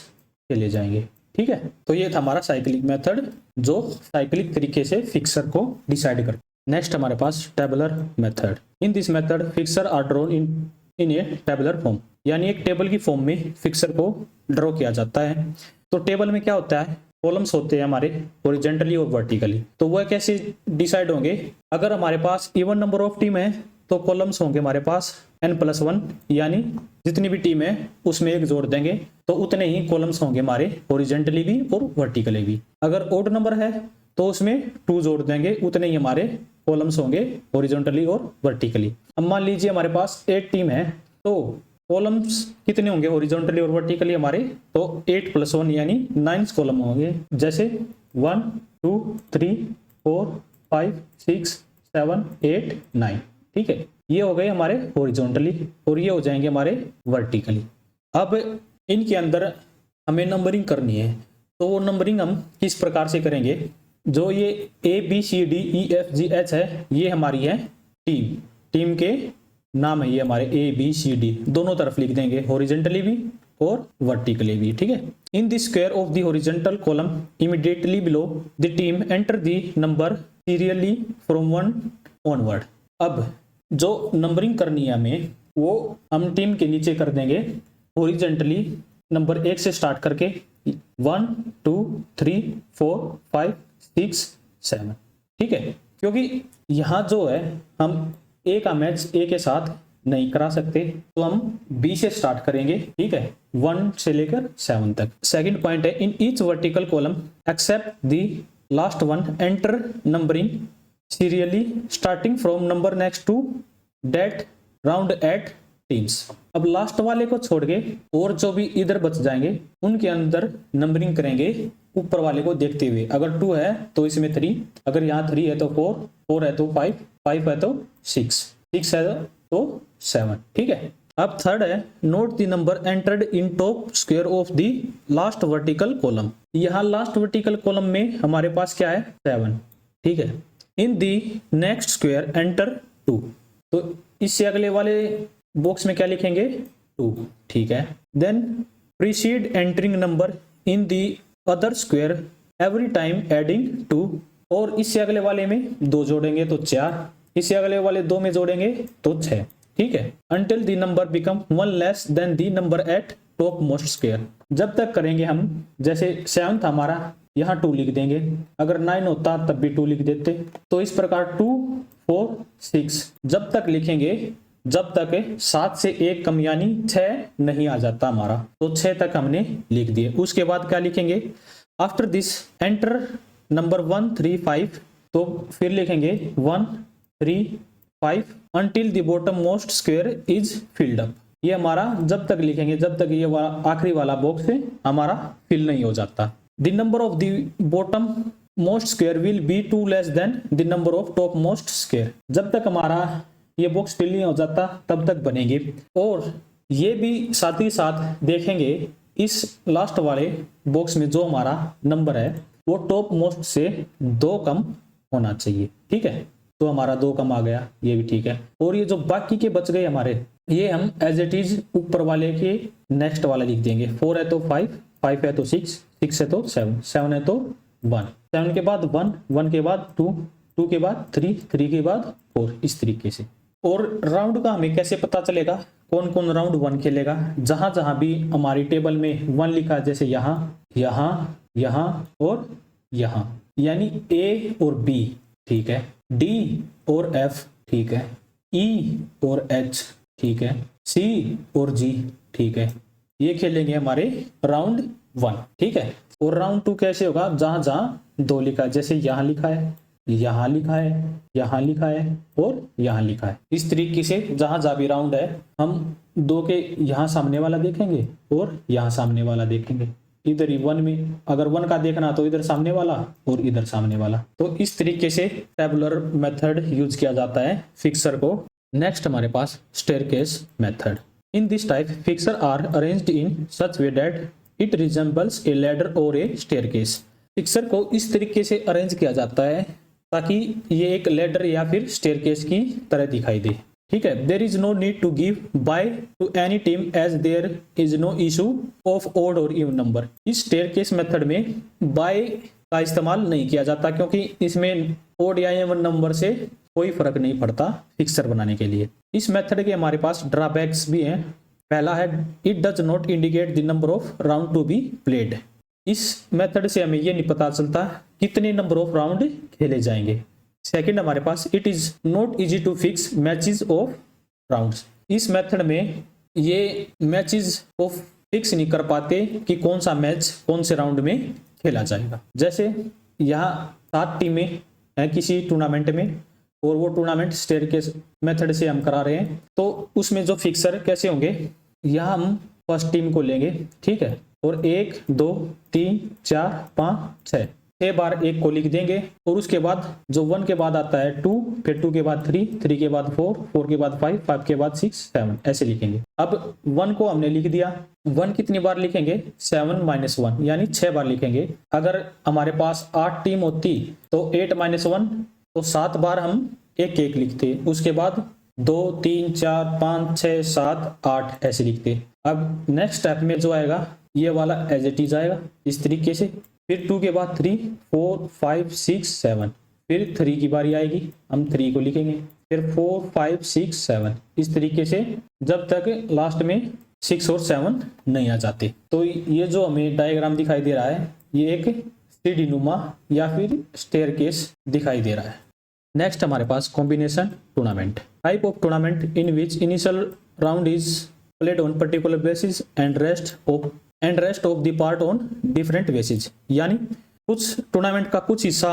खेले जाएंगे, ठीक है। तो ये था हमारा साइक्लिक मेथड जो साइक्लिक तरीके से फिक्सर को डिसाइड कर। नेक्स्ट हमारे पास tabular method. In this method fixer are drawn in a tabular form, यानी एक टेबल की फॉर्म में फिक्सर को ड्रॉ किया जाता है। तो टेबल में क्या होता है, कॉलम्स होते हैं हमारे हॉरिजॉन्टली और वर्टिकली। तो वह कैसे डिसाइड होंगे, अगर हमारे पास इवन नंबर ऑफ टीम है तो कॉलम्स होंगे हमारे पास n+1, यानी जितनी भी टीम है उसमें एक जोड़ देंगे तो उतने ही कॉलम्स होंगे हमारे हॉरिजॉन्टली भी और वर्टिकली भी। अगर ओड नंबर है तो उसमें 2 जोड़ देंगे, उतने ही हमारे कॉलम्स होंगे हॉरिजॉन्टली और वर्टिकली। अब मान लीजिए हमारे पास 8 टीम है तो कॉलम्स कितने होंगे हॉरिजॉन्टली और वर्टिकली हमारे, तो 8+1 यानी 9 कॉलम होंगे। जैसे 1 2 3 4 5 6 7 8 9, ठीक है। ये हो गए हमारे हॉरिजॉन्टली और ये हो जाएंगे हमारे वर्टिकली। अब इनके अंदर हमें नंबरिंग करनी है, तो वो नंबरिंग हम किस प्रकार से करेंगे, जो ये ABCDEFGH है ये हमारी है टीम के नाम है, ये हमारे ABCD दोनों तरफ लिख देंगे, हॉरिजॉन्टली भी और वर्टिकली भी, ठीक है। In the square of the horizontal column immediately below the team enter the number serially from 1 onward. अब जो नंबरिंग करनी है हमें वो हम टीम के नीचे कर देंगे हॉरिजॉन्टली नंबर 1 से स्टार्ट करके 1 2 3 4 5 6 7, ठीक है। क्योंकि यहाँ जो है हम ए का मैच ए के साथ नहीं करा सकते, तो हम बी से स्टार्ट करेंगे, ठीक है, 1 से लेकर 7 तक। सेकंड पॉइंट है in each vertical column except the last one enter numbering serially starting from number next to that round eight teams. अब लास्ट वाले को छोड़ के और जो भी इधर बच जाएंगे उनके अंदर नंबरिंग करेंगे ऊपर वाले को देखते हुए। अगर 2 है तो इसमें 3, अगर यहाँ 3 है तो 4, 4 है तो 5, 5 है तो 6, 6 है तो 7, ठीक है। अब थर्ड है note the number entered in top square of the last vertical column. यहाँ लास्ट वर्टिकल कॉलम में हमारे पास क्या है 7, ठीक है। In the next square enter 2, तो इससे अगले वाले बॉक्स में क्या लिखेंगे 2, ठीक है। Then proceed entering number in the other square every time adding 2, और इससे अगले वाले में 2 जोड़ेंगे तो 4, इससे अगले वाले 2 में जोड़ेंगे तो 6, ठीक है। Until the number become 1 less than the number eight top most square. जब तक करेंगे हम, जैसे 7 हमारा यहाँ 2 लिख देंगे, अगर 9 होता तब भी 2 लिख देते, तो इस प्रकार 2 4 6 जब तक लिखेंगे जब तक 7 से 1 कम यानी 6 नहीं आ जाता हमारा, तो 6 तक हमने लिख दिए। उसके बाद क्या लिखेंगे आफ्टर दिस एंटर नंबर 1 3 5, तो फिर लिखेंगे 1 3 5 until the bottom most square is filled up। ये हमारा जब तक लिखेंगे जब तक ये आखिरी वाला बॉक्स हमारा फिल नहीं हो जाता। The number of the bottom most square will be 2 less than the number of top most square। जब तक हमारा ये बॉक्स फिल नहीं हो जाता तब तक बनेंगे। और ये भी साथ ही साथ देखेंगे इस लास्ट वाले बॉक्स में जो हमारा नंबर है वो टॉप मोस्ट से 2 कम होना चाहिए, ठीक है। तो हमारा 2 कम आ गया, ये भी ठीक है। और ये जो बाकी के बच गए हमारे, ये हम एज इट इज ऊपर वाले के नेक्स्ट वाला लिख देंगे। 4 है तो 5, 5 है तो 6, 6 है तो 7, 7 है तो 1, 7 के बाद 1, 1 के बाद 2, 2 के बाद 3, 3 के बाद 4, इस तरीके से। और राउंड का हमें कैसे पता चलेगा कौन कौन राउंड 1 खेलेगा? जहां जहां भी हमारी टेबल में 1 लिखा है, जैसे यहाँ यहाँ यहाँ और यहाँ, यानी A और B, ठीक है, D और F, ठीक है, E और H, ठीक है, C और G, ठीक है, ये खेलेंगे हमारे राउंड 1, ठीक है। और राउंड 2 कैसे होगा? जहां जहां 2 लिखा है, जैसे यहाँ लिखा है, यहाँ लिखा है, यहाँ लिखा है और यहाँ लिखा है, इस तरीके से जहां जहां भी राउंड है हम 2 के यहाँ सामने वाला देखेंगे और यहाँ सामने वाला देखेंगे। इधर ही 1 में अगर 1 का देखना तो इधर सामने वाला और इधर सामने वाला। तो इस तरीके से टेबुलर मेथड यूज किया जाता है फिक्सर को। नेक्स्ट हमारे पास staircase method. In this type fixer are arranged in such way that it resembles a ladder और ए स्टेयरकेस। फिक्सर को इस तरीके से अरेंज किया जाता है ताकि ये एक लैडर या फिर स्टेयरकेस की तरह दिखाई दे, ठीक है। There is no need to give bye to any team as there is no issue of odd और इवन नंबर। इस स्टेयरकेस मेथड में बाय का इस्तेमाल नहीं किया जाता क्योंकि इसमें ऑड या इवन नंबर से कोई फर्क नहीं पड़ता फिक्सर बनाने के लिए। इस मेथड के हमारे पास ड्रॉबैक्स भी हैं। पहला है it does not indicate the number of round to be played. इस मेथड से हमें ये नहीं पता चलता कितने नंबर ऑफ राउंड खेले जाएंगे। सेकंड हमारे पास it is not easy to fix matches of rounds. इस मेथड में ये मैचेस ऑफ फिक्स नहीं कर पाते कि कौन सा मैच कौन से राउंड में खेला जाएगा। जैसे यहाँ 7 टीमें हैं किसी टूर्नामेंट में और वो टूर्नामेंट स्टेयरकेस मेथड से हम करा रहे हैं, तो उसमें जो फिक्सर कैसे होंगे, यहाँ हम फर्स्ट टीम को लेंगे, ठीक है, और 1 2 3 4 5 6 बार 1 को लिख देंगे और उसके बाद जो 1 के बाद आता है 2, फिर 2 के बाद 3, 3 के बाद 4, 4 के बाद 5, 5 के बाद 6 7 ऐसे लिखेंगे। अब 1 को हमने लिख दिया, 1 कितनी बार लिखेंगे? 7 - 1 यानी 6 बार लिखेंगे। अगर हमारे पास 8 टीम होती तो 8 - 1 तो 7 बार हम 1 1 लिखते। उसके बाद 2 3 4 5 6 7 8 ऐसे लिखते। अब नेक्स्ट स्टेप में जो आएगा ये वाला एज इट इज आएगा इस तरीके से, फिर 2 के बाद 3 4 5 6 7, फिर 3 की बारी आएगी, हम 3 को लिखेंगे, फिर 4 5 6 7 इस तरीके से जब तक लास्ट में 6 और 7 नहीं आ जाते। तो ये जो हमें डायग्राम दिखाई दे रहा है ये एक सीढ़ी नुमा या फिर स्टेयरकेस दिखाई दे रहा है। नेक्स्ट हमारे पास combination tournament, type of tournament in which initial round is played on particular basis and rest of the part on different basis. यानी कुछ टूर्नामेंट का कुछ हिस्सा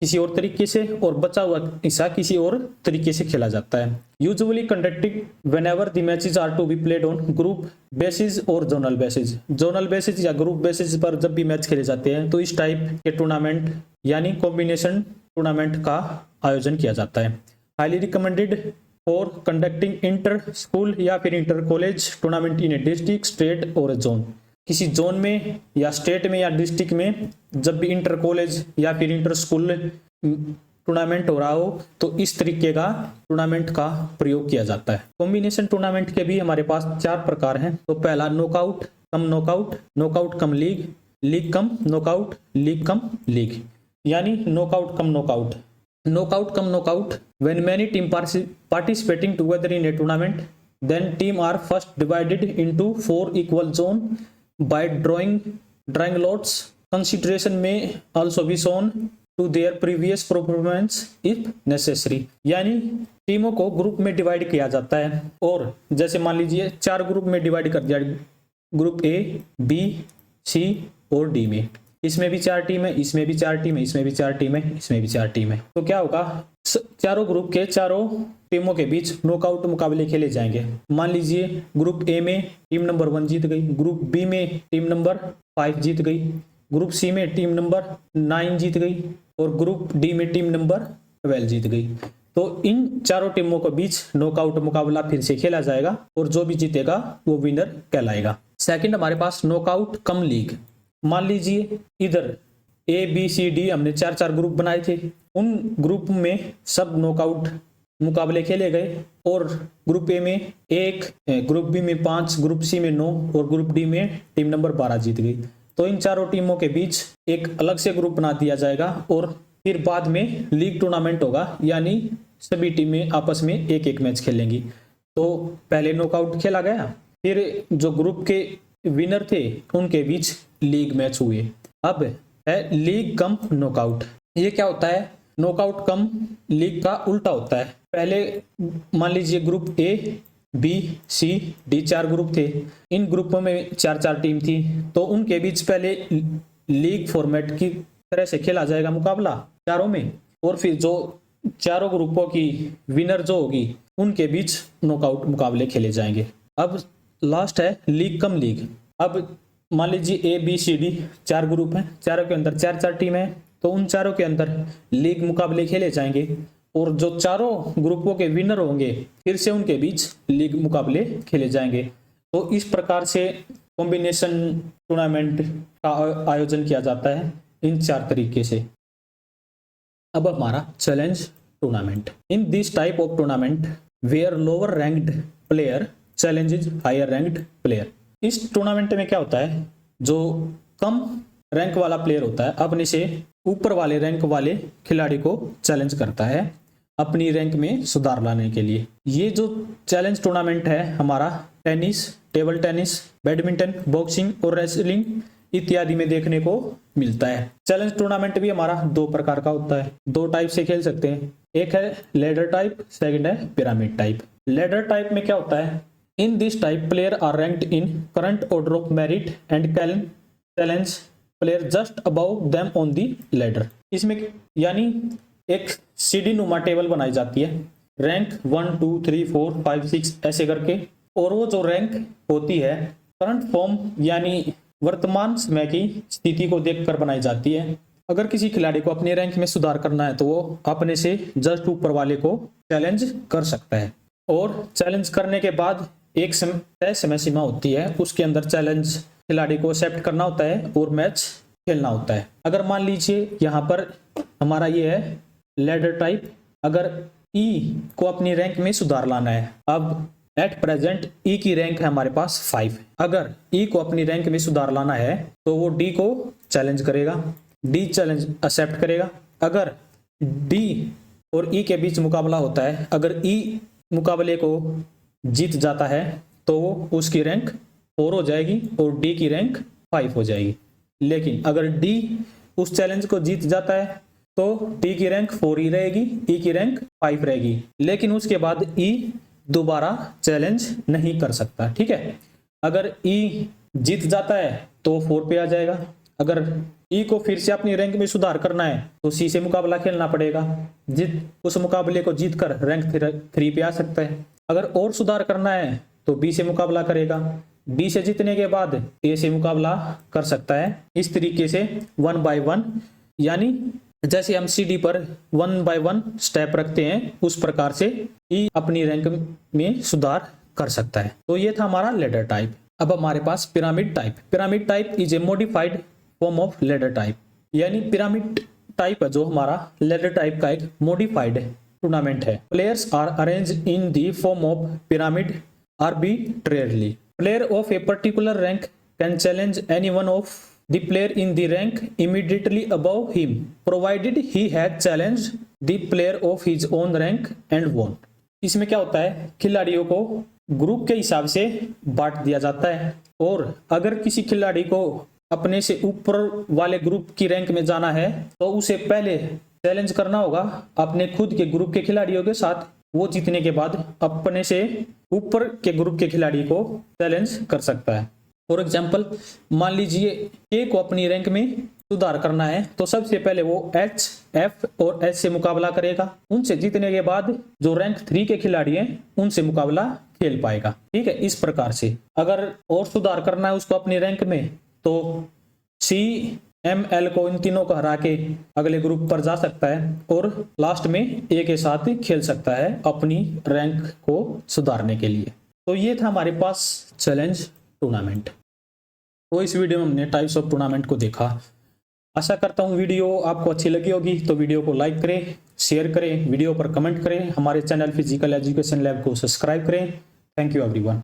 किसी और तरीके से और बचा हुआ हिस्सा किसी और तरीके से खेला जाता है। Usually conducted whenever the matches are to be played on group basis और जोनल बेसिस। जोनल बेसिस या ग्रुप बेसिस पर जब भी मैच खेले जाते हैं तो इस टाइप के टूर्नामेंट यानी कॉम्बिनेशन टूर्नामेंट का आयोजन किया जाता है। Highly recommended for conducting inter school या फिर इंटर कॉलेज टूर्नामेंट इन ए डिस्ट्रिक्ट, स्टेट और जोन। किसी जोन में या स्टेट में या डिस्ट्रिक्ट में जब भी इंटर कॉलेज या फिर इंटर स्कूल टूर्नामेंट हो रहा हो तो इस तरीके का टूर्नामेंट का प्रयोग किया जाता है। कॉम्बिनेशन टूर्नामेंट के भी हमारे पास 4 प्रकार हैं। तो पहला knockout cum knockout, knockout cum league, league cum knockout, league cum league. यानी knockout cum knockout, knockout cum knockout when many team participating together in a tournament, then team are first divided into 4 equal zone by drawing lots. Consideration may also be shown to their previous performance if necessary. यानी टीमों को group में divide किया जाता है और जैसे मान लीजिए 4 ग्रुप में डिवाइड कर दिया, ग्रुप ए, बी, सी और डी में। इसमें भी 4 टीम है, इसमें भी 4 टीम है, इसमें भी 4 टीम है, इसमें भी 4 टीम है। तो क्या होगा, चारों ग्रुप के चारों टीमों के बीच नॉकआउट मुकाबले खेले जाएंगे। मान लीजिए ग्रुप ए में टीम नंबर 1 जीत गई, ग्रुप बी में टीम नंबर 5 जीत गई, ग्रुप सी में टीम नंबर 9 जीत गई और ग्रुप डी में टीम नंबर 12 जीत गई। तो इन चारों टीमों के बीच नॉकआउट मुकाबला फिर से खेला जाएगा और जो भी जीतेगा वो विनर कहलाएगा। सेकंड हमारे पास नॉकआउट कम लीग। मान लीजिए इधर ए बी सी डी हमने 4 ग्रुप बनाए थे, उन ग्रुप में सब नॉकआउट मुकाबले खेले गए और ग्रुप ए में 1, ग्रुप बी में 5, ग्रुप सी में 9 और ग्रुप डी में टीम नंबर 12 जीत गई। तो इन चारों टीमों के बीच एक अलग से ग्रुप बना दिया जाएगा और फिर बाद में लीग टूर्नामेंट होगा, यानी सभी टीमें आपस में एक मैच खेलेंगी। तो पहले नॉकआउट खेला गया, फिर जो ग्रुप के विनर थे उनके बीच लीग मैच हुए। अब है लीग कम नॉकआउट। ये क्या होता है, नॉकआउट कम लीग का उल्टा होता है। पहले मान लीजिए group A B C D 4 group थे, इन ग्रुपों में 4 टीम थी, तो उनके बीच पहले लीग फॉर्मेट की तरह से खेला जाएगा मुकाबला चारों में, और फिर जो चारों ग्रुपों की विनर जो होगी उनके बीच नॉकआउट मुकाबले खेले जाएंगे। अब लास्ट है लीग कम लीग। अब मान लीजिए A B C D 4 group हैं, चारों के अंदर 4 टीम है, तो उन चारों के अंदर लीग मुकाबले खेले जाएंगे और जो चारों ग्रुपों के विनर होंगे फिर से उनके बीच लीग मुकाबले खेले जाएंगे। तो इस प्रकार से कॉम्बिनेशन टूर्नामेंट का आयोजन किया जाता है इन 4 तरीके से। अब हमारा challenge tournament. In this type of tournament where lower ranked player challenges higher ranked player. इस टूर्नामेंट में क्या होता है, जो कम रैंक वाला प्लेयर होता है अपने से ऊपर वाले रैंक वाले खिलाड़ी को चैलेंज करता है अपनी रैंक में सुधार लाने के लिए। ये जो चैलेंज टूर्नामेंट है हमारा tennis, table tennis, badminton, boxing और रेसलिंग इत्यादि में देखने को मिलता है। चैलेंज टूर्नामेंट भी हमारा 2 प्रकार का होता है, 2 टाइप से खेल सकते हैं। एक है लेडर टाइप, सेकंड है पिरामिड टाइप। लेडर टाइप में क्या होता है, in this type player are ranked in current order of merit and can challenge player just above them on the ladder. इसमें यानी एक सीढ़ी नुमा टेबल बनाई जाती है, रैंक 1 2 3 4 5 6 ऐसे करके, और वो जो रैंक होती है करंट फॉर्म यानी वर्तमान समय की स्थिति को देखकर बनाई जाती है। अगर किसी खिलाड़ी को अपने रैंक में सुधार करना है तो वो अपने से जस्ट ऊपर वाले को चैलेंज कर सकता है, और चैलेंज करने के बाद एक तय समय सीमा होती है, उसके अंदर चैलेंज खिलाड़ी को एक्सेप्ट करना होता है और मैच खेलना होता है। अगर मान लीजिए यहाँ पर हमारा ये है लेडर टाइप, अगर ई को अपनी रैंक में सुधार लाना है। अब एट प्रेजेंट ई की रैंक है हमारे पास 5। अगर ई को अपनी रैंक में सुधार लाना है तो वो डी को चैलेंज करेगा, डी चैलेंज एक्सेप्ट करेगा। अगर डी और ई के बीच मुकाबला होता है, अगर ई मुकाबले को जीत जाता है तो उसकी रैंक 4 हो जाएगी और डी की रैंक 5 हो जाएगी। लेकिन अगर डी उस चैलेंज को जीत जाता है तो डी की रैंक 4 ही रहेगी, ई की रैंक 5 रहेगी। लेकिन उसके बाद ई दोबारा चैलेंज नहीं कर सकता। ठीक है, अगर ई जीत जाता है तो 4 पे आ जाएगा। अगर ई को फिर से अपनी रैंक में सुधार करना है तो सी से मुकाबला खेलना पड़ेगा, उस मुकाबले को जीतकर रैंक 3 पे आ सकता है। अगर और सुधार करना है तो बी से मुकाबला करेगा, बी से जीतने के बाद ए से मुकाबला कर सकता है। इस तरीके से 1 by 1, यानी जैसे हम सीडी पर 1 by 1 स्टेप रखते हैं उस प्रकार से ई अपनी रैंक में सुधार कर सकता है। तो ये था हमारा लैडर टाइप। अब हमारे पास pyramid type. Pyramid type is a modified form of ladder type, यानी पिरामिड टाइप है जो हमारा लैडर टाइप का एक मॉडिफाइड टूर्नामेंट है। Players are arranged in the form of pyramid arbitrarily. Player of a particular rank can challenge any one of the player in the rank immediately above him, provided he had challenged the player of his own rank and won. इसमें क्या होता है, खिलाड़ियों को group के हिसाब से बांट दिया जाता है और अगर किसी खिलाड़ी को अपने से ऊपर वाले ग्रुप की रैंक में जाना है तो उसे पहले चैलेंज करना होगा अपने खुद के ग्रुप के खिलाड़ियों के साथ। वो जीतने के बाद अपने से ऊपर के ग्रुप के खिलाड़ी को चैलेंज कर सकता है। फॉर एग्जाम्पल, मान लीजिए के को अपनी रैंक में सुधार करना है तो सबसे पहले वो एच, एफ और एस से मुकाबला करेगा। उनसे जीतने के बाद जो रैंक 3 के खिलाड़ी हैं उनसे मुकाबला खेल पाएगा। ठीक है, इस प्रकार से अगर और सुधार करना है उसको अपनी रैंक में तो सी, एम, एल को इन तीनों को हरा के अगले ग्रुप पर जा सकता है और लास्ट में ए के साथ खेल सकता है अपनी रैंक को सुधारने के लिए। तो ये था हमारे पास चैलेंज टूर्नामेंट। तो इस वीडियो में हमने टाइप्स ऑफ टूर्नामेंट को देखा। आशा करता हूँ वीडियो आपको अच्छी लगी होगी। तो वीडियो को लाइक करें, शेयर करें, वीडियो पर कमेंट करें, हमारे चैनल फिजिकल एजुकेशन लैब को सब्सक्राइब करें। Thank you everyone.